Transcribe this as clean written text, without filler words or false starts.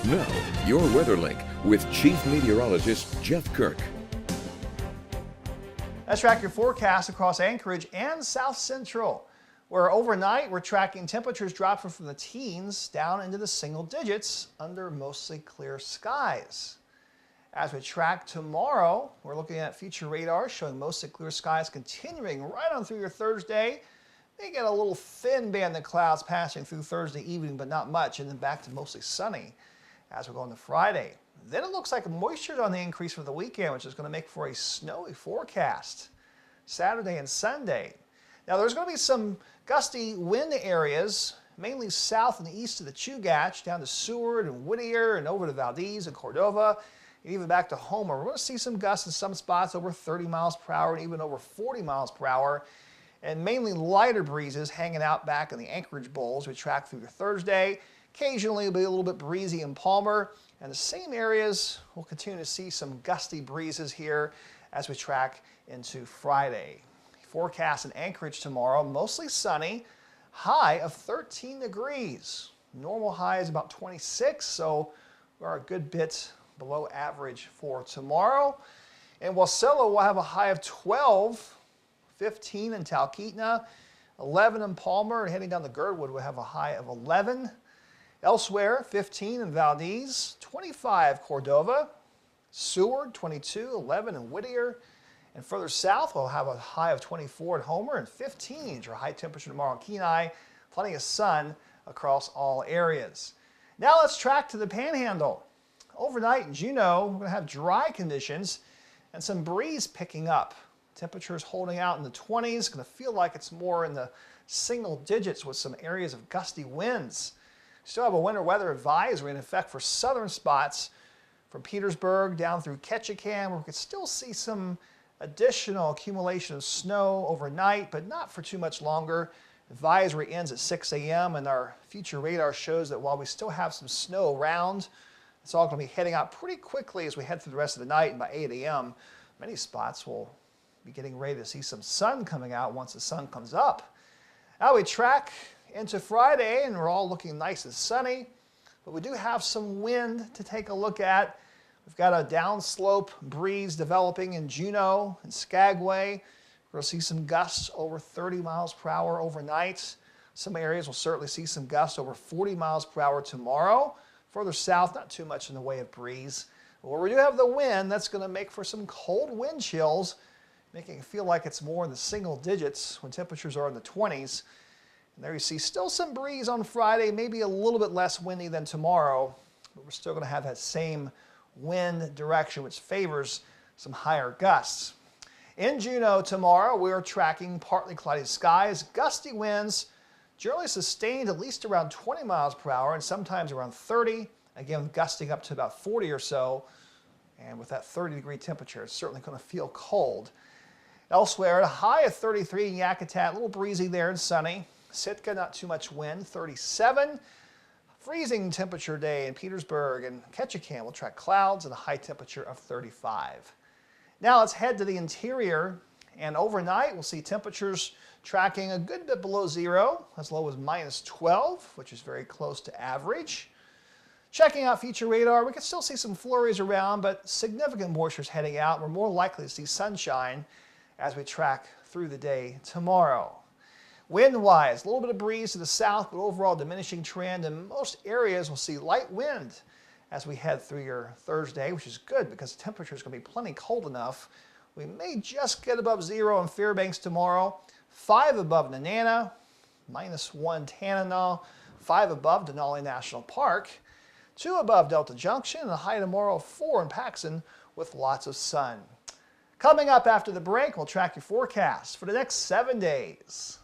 Now, your weather link with Chief Meteorologist Jeff Kirk. Let's track your forecast across Anchorage and South Central, where overnight we're tracking temperatures dropping from the teens down into the single digits under mostly clear skies. As we track tomorrow, we're looking at future radar showing mostly clear skies continuing right on through your Thursday. May get a little thin band of clouds passing through Thursday evening, but not much, and then back to mostly sunny as we go into Friday. Then it looks like moisture on the increase for the weekend, which is going to make for a snowy forecast Saturday and Sunday. Now there's going to be some gusty wind areas, mainly south and east of the Chugach, down to Seward and Whittier and over to Valdez and Cordova, and even back to Homer. We're going to see some gusts in some spots over 30 miles per hour and even over 40 miles per hour, and mainly lighter breezes hanging out back in the Anchorage bowls we track through your Thursday. Occasionally it'll be a little bit breezy in Palmer, and the same areas we'll continue to see some gusty breezes here as we track into Friday. Forecast in Anchorage tomorrow, mostly sunny, high of 13 degrees. Normal high is about 26, so we're a good bit below average for tomorrow. In Wasilla, we'll have a high of 12, 15 in Talkeetna, 11 in Palmer, and heading down to Girdwood, we'll have a high of 11. Elsewhere, 15 in Valdez, 25 Cordova, Seward, 22, 11 in Whittier, and further south we'll have a high of 24 at Homer and 15 is your high temperature tomorrow in Kenai. Plenty of sun across all areas. Now let's track to the Panhandle. Overnight in Juneau, we're going to have dry conditions and some breeze picking up. Temperatures holding out in the 20s, going to feel like it's more in the single digits with some areas of gusty winds. Still have a winter weather advisory in effect for southern spots from Petersburg down through Ketchikan, where we could still see some additional accumulation of snow overnight, but not for too much longer. Advisory ends at 6 a.m. and our future radar shows that while we still have some snow around, it's all going to be heading out pretty quickly as we head through the rest of the night, and by 8 a.m. many spots will be getting ready to see some sun coming out once the sun comes up. Now we track into Friday, and we're all looking nice and sunny, but we do have some wind to take a look at. We've got a downslope breeze developing in Juneau and Skagway. We're going to see some gusts over 30 miles per hour overnight. Some areas will certainly see some gusts over 40 miles per hour tomorrow. Further south, not too much in the way of breeze. But where we do have the wind, that's going to make for some cold wind chills, making it feel like it's more in the single digits when temperatures are in the 20s. And there you see still some breeze on Friday, maybe a little bit less windy than tomorrow, but we're still going to have that same wind direction, which favors some higher gusts. In Juneau tomorrow, we are tracking partly cloudy skies, gusty winds, generally sustained at least around 20 miles per hour and sometimes around 30, again gusting up to about 40 or so. And with that 30-degree temperature, it's certainly going to feel cold. Elsewhere, a high of 33 in Yakutat, a little breezy there and sunny. Sitka, not too much wind, 37. Freezing temperature day in Petersburg and Ketchikan will track clouds and a high temperature of 35. Now let's head to the interior, and overnight we'll see temperatures tracking a good bit below zero, as low as minus 12, which is very close to average. Checking out future radar, we can still see some flurries around, but significant moisture is heading out. We're more likely to see sunshine as we track through the day tomorrow. Wind-wise, a little bit of breeze to the south, but overall diminishing trend. In most areas, we'll see light wind as we head through your Thursday, which is good because the temperature is going to be plenty cold enough. We may just get above zero in Fairbanks tomorrow, 5 above Nenana, -1 Tanana, 5 above Denali National Park, 2 above Delta Junction, and a high tomorrow of 4 in Paxson with lots of sun. Coming up after the break, we'll track your forecast for the next 7 days.